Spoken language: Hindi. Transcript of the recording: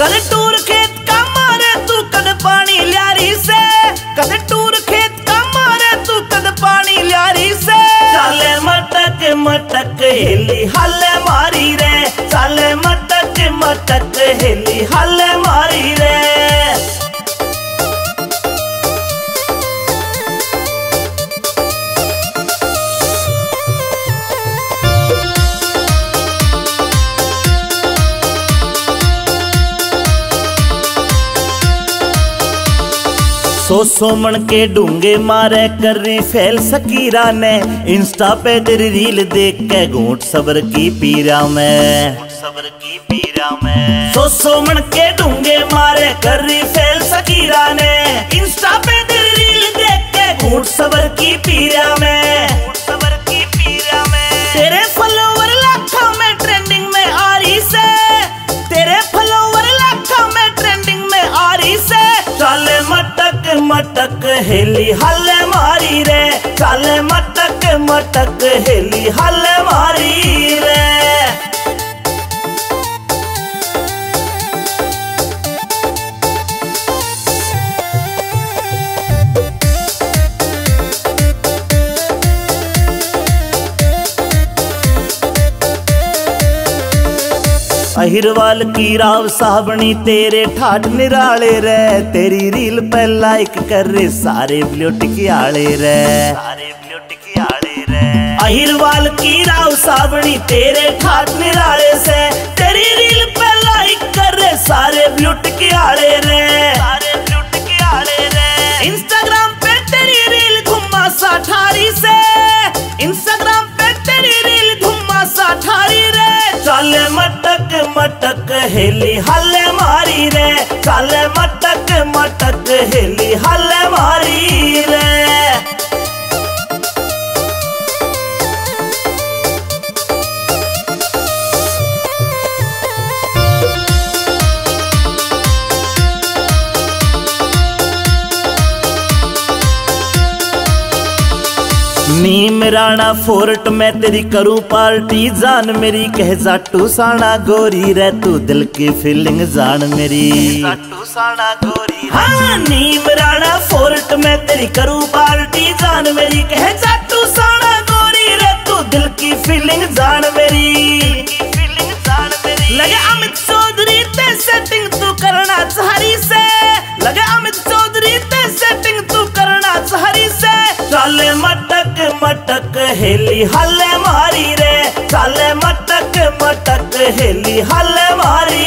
कद टूर खेत का मारे तू कद पानी ल्यारी से, कद टूर खेत का मारे तू कद पानी ल्यारी से। चाले मटक मटक हेली हल मारी रे, चाले मटक मटक हेली हल मारी रे। सो मन के डूंगे मारे कर रही फैल सकीरा ने, इंस्टा पे तेरी रील देख के घूंट सबर की पीरा में, सबर की पीरा में। सो मन के डूंगे मारे कर रही फैल सकीरा ने, इंस्टा पे तेरी रील देख के घूंट सबर की पीरा में, सबर की पीरा में। तेरे फॉलोवर लाखों में ट्रेंडिंग में आ रही से, तेरे फॉलोवर लाखों में ट्रेंडिंग में आ रही से। चाले मटक मटक हेली हल मारी रे, चाले मटक मटक हेली हल मारी रे। अहिरवाल की राव साबणी तेरे ठाठ निराले रे, तेरी रील पे लाइक कर रे सारे ब्लूट की आले रे, सारे ब्लूट की आले रे। अहिरवाल की राव साबणी तेरे ठाठ निराले से, तेरी रील पे लाइक कर रे सारे ब्लूट की आले रे, सारे ब्लूट की आले रे। इंस्टाग्राम पे तेरी रील घुमा सा ठारी से, इंस्टाग्राम पे तेरी रील घुमा सा ठारी रे। चाले मटक मटक हेली हल मारी रे, चाले मटक मटक हेली हल मारी रे। नीम राणा फोर्ट में तेरी करूं पार्टी, जान मेरी कह जाटू साना गोरी रे, तू दिल की फीलिंग जान मेरी, जाटू साना गोरी। हाँ नीम राणा फोर्ट में तेरी करूं पार्टी, जान मेरी कह जाटू साना गोरी रे, तू दिल की फीलिंग जान मेरी, फीलिंग जान मेरी। लगे अमित चौधरी ते सेटिंग तू करना चाहरी से, लगे अमित चौधरी ते सेटिंग तू करना चाहरी से। चाले मटक मटक हेली हल मारी रे, चाले मटक मटक हेली हल मारी